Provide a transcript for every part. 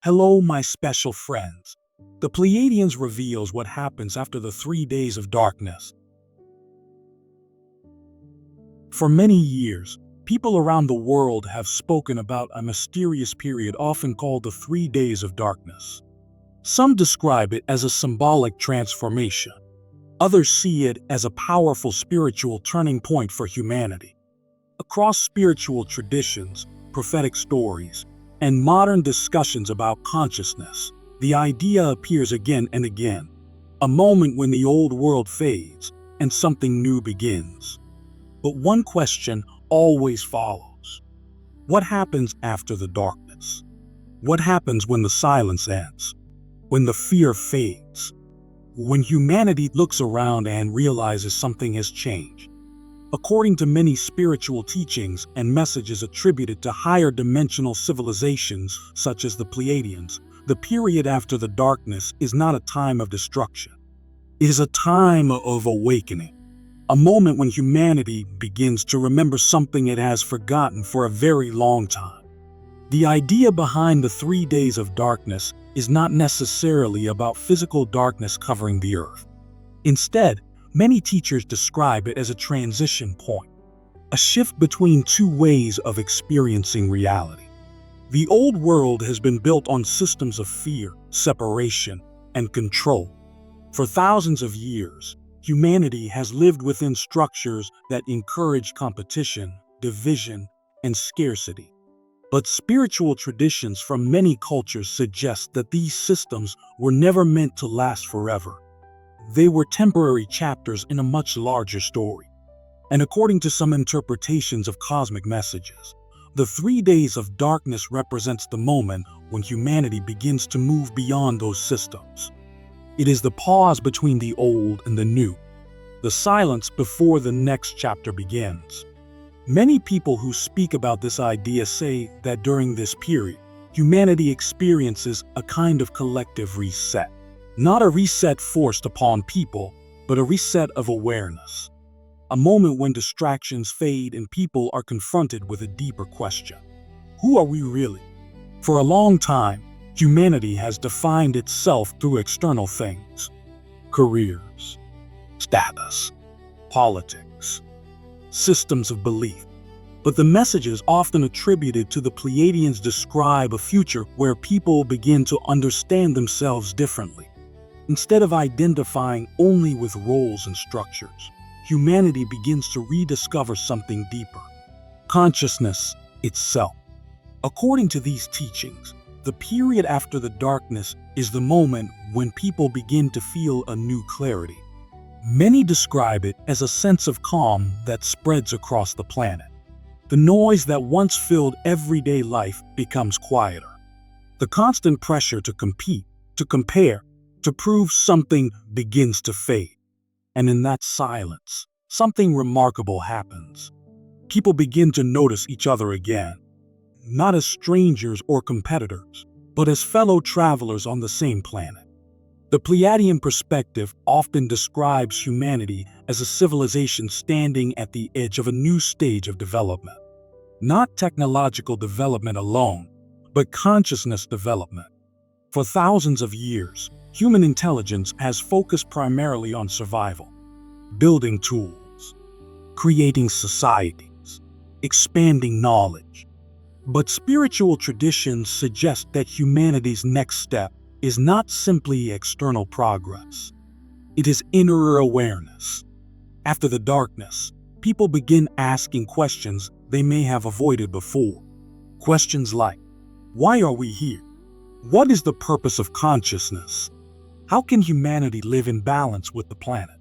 Hello, my special friends. The Pleiadians reveals what happens after the 3 days of darkness. For many years, people around the world have spoken about a mysterious period often called the 3 days of darkness. Some describe it as a symbolic transformation. Others see it as a powerful spiritual turning point for humanity. Across spiritual traditions, prophetic stories, and modern discussions about consciousness, the idea appears again and again, a moment when the old world fades and something new begins. But one question always follows. What happens after the darkness? What happens when the silence ends? When the fear fades? When humanity looks around and realizes something has changed? According to many spiritual teachings and messages attributed to higher dimensional civilizations such as the Pleiadians, the period after the darkness is not a time of destruction. It is a time of awakening, a moment when humanity begins to remember something it has forgotten for a very long time. The idea behind the 3 days of darkness is not necessarily about physical darkness covering the earth. Instead, many teachers describe it as a transition point, a shift between two ways of experiencing reality. The old world has been built on systems of fear, separation, and control. For thousands of years, humanity has lived within structures that encourage competition, division, and scarcity. But spiritual traditions from many cultures suggest that these systems were never meant to last forever. They were temporary chapters in a much larger story. And according to some interpretations of cosmic messages, the 3 days of darkness represents the moment when humanity begins to move beyond those systems. It is the pause between the old and the new, the silence before the next chapter begins. Many people who speak about this idea say that during this period, humanity experiences a kind of collective reset. Not a reset forced upon people, but a reset of awareness. A moment when distractions fade and people are confronted with a deeper question. Who are we really? For a long time, humanity has defined itself through external things. Careers, status, politics, systems of belief. But the messages often attributed to the Pleiadians describe a future where people begin to understand themselves differently. Instead of identifying only with roles and structures, humanity begins to rediscover something deeper: consciousness itself. According to these teachings, the period after the darkness is the moment when people begin to feel a new clarity. Many describe it as a sense of calm that spreads across the planet. The noise that once filled everyday life becomes quieter. The constant pressure to compete, to compare, to prove something begins to fade. And in that silence, something remarkable happens. People begin to notice each other again, not as strangers or competitors, but as fellow travelers on the same planet. The Pleiadian perspective often describes humanity as a civilization standing at the edge of a new stage of development. Not technological development alone, but consciousness development. For thousands of years, human intelligence has focused primarily on survival, building tools, creating societies, expanding knowledge. But spiritual traditions suggest that humanity's next step is not simply external progress. It is inner awareness. After the darkness, people begin asking questions they may have avoided before. Questions like, why are we here? What is the purpose of consciousness? How can humanity live in balance with the planet?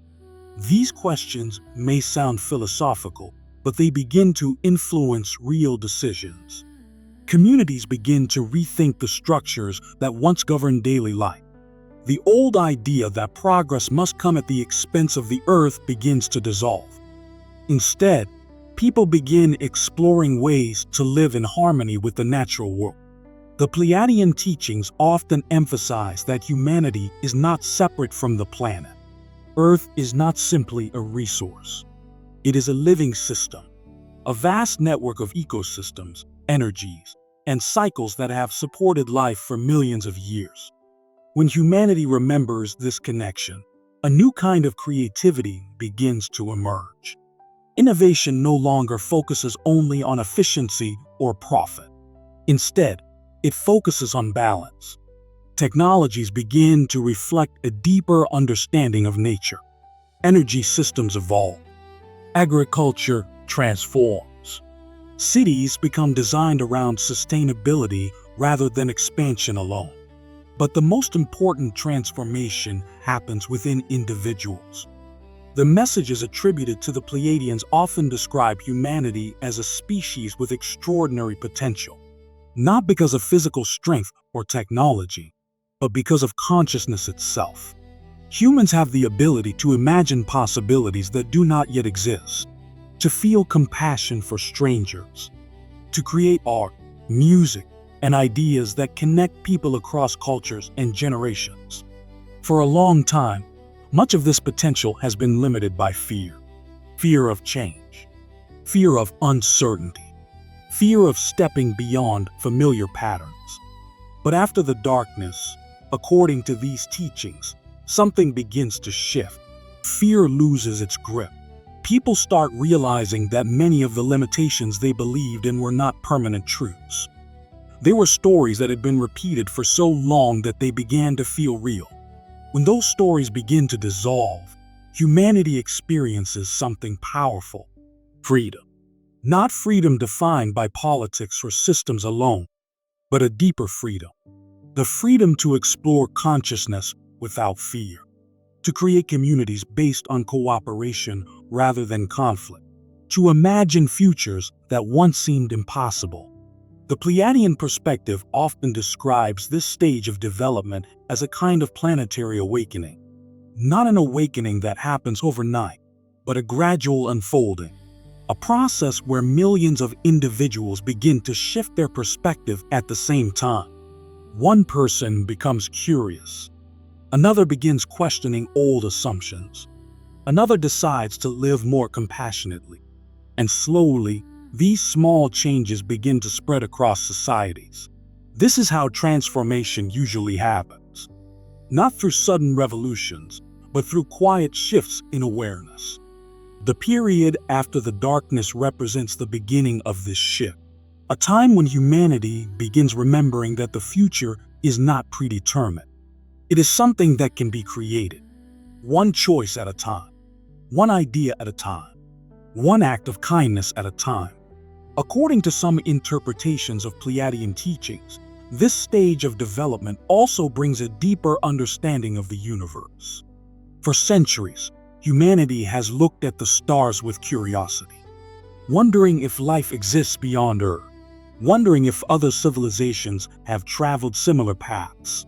These questions may sound philosophical, but they begin to influence real decisions. Communities begin to rethink the structures that once governed daily life. The old idea that progress must come at the expense of the earth begins to dissolve. Instead, people begin exploring ways to live in harmony with the natural world. The Pleiadian teachings often emphasize that humanity is not separate from the planet. Earth is not simply a resource. It is a living system, a vast network of ecosystems, energies, and cycles that have supported life for millions of years. When humanity remembers this connection, a new kind of creativity begins to emerge. Innovation no longer focuses only on efficiency or profit. Instead, it focuses on balance. Technologies begin to reflect a deeper understanding of nature. Energy systems evolve. Agriculture transforms. Cities become designed around sustainability rather than expansion alone. But the most important transformation happens within individuals. The messages attributed to the Pleiadians often describe humanity as a species with extraordinary potential, not because of physical strength or technology, but because of consciousness itself. Humans have the ability to imagine possibilities that do not yet exist, to feel compassion for strangers, to create art, music, and ideas that connect people across cultures and generations. For a long time, much of this potential has been limited by fear. Fear of change, fear of uncertainty, fear of stepping beyond familiar patterns. But after the darkness, according to these teachings, something begins to shift. Fear loses its grip. People start realizing that many of the limitations they believed in were not permanent truths. They were stories that had been repeated for so long that they began to feel real. When those stories begin to dissolve, humanity experiences something powerful: freedom. Not freedom defined by politics or systems alone, but a deeper freedom. The freedom to explore consciousness without fear, to create communities based on cooperation rather than conflict, to imagine futures that once seemed impossible. The Pleiadian perspective often describes this stage of development as a kind of planetary awakening. Not an awakening that happens overnight, but a gradual unfolding. A process where millions of individuals begin to shift their perspective at the same time. One person becomes curious. Another begins questioning old assumptions. Another decides to live more compassionately. And slowly, these small changes begin to spread across societies. This is how transformation usually happens. Not through sudden revolutions, but through quiet shifts in awareness. The period after the darkness represents the beginning of this shift, a time when humanity begins remembering that the future is not predetermined. It is something that can be created, one choice at a time, one idea at a time, one act of kindness at a time. According to some interpretations of Pleiadian teachings, this stage of development also brings a deeper understanding of the universe. For centuries, humanity has looked at the stars with curiosity, wondering if life exists beyond Earth, wondering if other civilizations have traveled similar paths.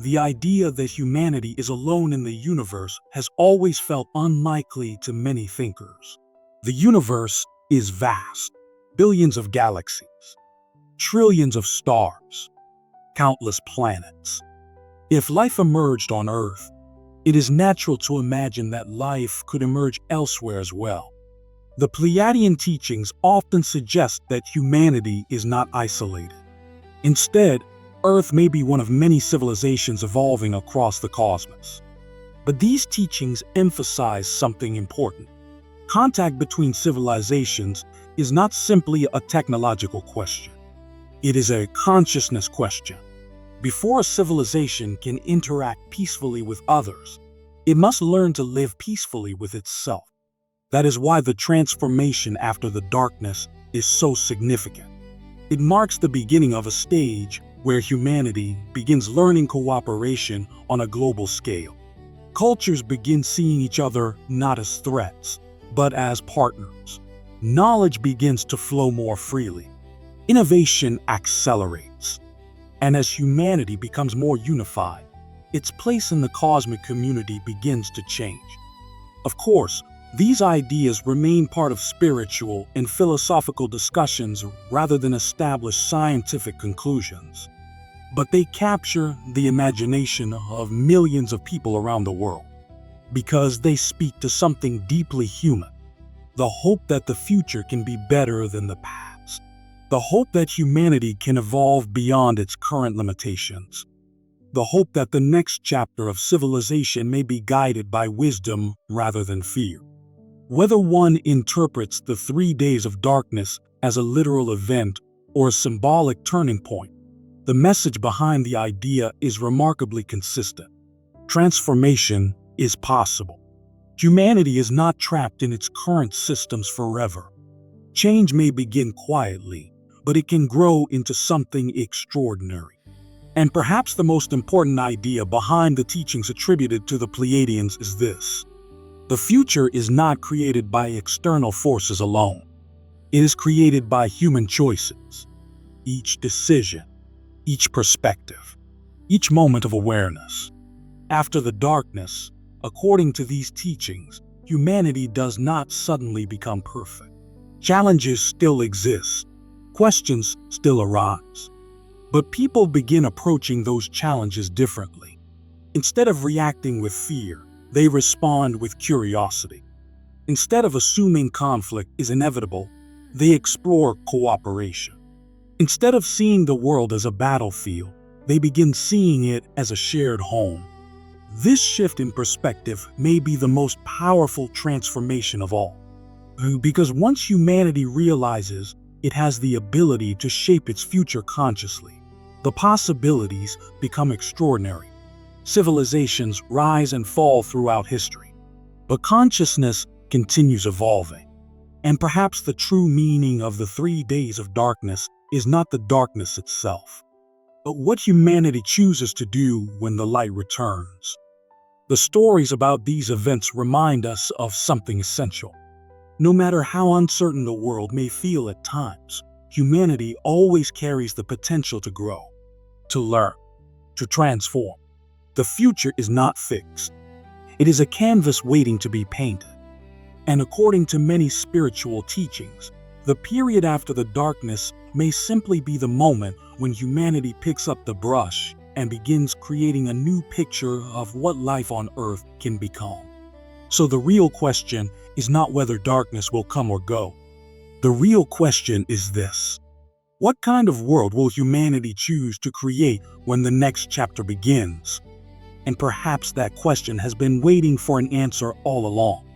The idea that humanity is alone in the universe has always felt unlikely to many thinkers. The universe is vast. Billions of galaxies, trillions of stars, countless planets. If life emerged on Earth, it is natural to imagine that life could emerge elsewhere as well. The Pleiadian teachings often suggest that humanity is not isolated. Instead, Earth may be one of many civilizations evolving across the cosmos. But these teachings emphasize something important. Contact between civilizations is not simply a technological question. It is a consciousness question. Before a civilization can interact peacefully with others, it must learn to live peacefully with itself. That is why the transformation after the darkness is so significant. It marks the beginning of a stage where humanity begins learning cooperation on a global scale. Cultures begin seeing each other not as threats, but as partners. Knowledge begins to flow more freely. Innovation accelerates. And as humanity becomes more unified, its place in the cosmic community begins to change. Of course, these ideas remain part of spiritual and philosophical discussions rather than established scientific conclusions. But they capture the imagination of millions of people around the world, because they speak to something deeply human, the hope that the future can be better than the past. The hope that humanity can evolve beyond its current limitations. The hope that the next chapter of civilization may be guided by wisdom rather than fear. Whether one interprets the 3 days of darkness as a literal event or a symbolic turning point, the message behind the idea is remarkably consistent. Transformation is possible. Humanity is not trapped in its current systems forever. Change may begin quietly, but it can grow into something extraordinary. And perhaps the most important idea behind the teachings attributed to the Pleiadians is this: the future is not created by external forces alone. It is created by human choices. Each decision, each perspective, each moment of awareness. After the darkness, according to these teachings, humanity does not suddenly become perfect. Challenges still exist. Questions still arise. But people begin approaching those challenges differently. Instead of reacting with fear, they respond with curiosity. Instead of assuming conflict is inevitable, they explore cooperation. Instead of seeing the world as a battlefield, they begin seeing it as a shared home. This shift in perspective may be the most powerful transformation of all. Because once humanity realizes it has the ability to shape its future consciously, the possibilities become extraordinary. Civilizations rise and fall throughout history, but consciousness continues evolving. And perhaps the true meaning of the 3 days of darkness is not the darkness itself, but what humanity chooses to do when the light returns. The stories about these events remind us of something essential. No matter how uncertain the world may feel at times, humanity always carries the potential to grow, to learn, to transform. The future is not fixed. It is a canvas waiting to be painted. And according to many spiritual teachings, the period after the darkness may simply be the moment when humanity picks up the brush and begins creating a new picture of what life on Earth can become. So the real question is not whether darkness will come or go. The real question is this: what kind of world will humanity choose to create when the next chapter begins? And perhaps that question has been waiting for an answer all along.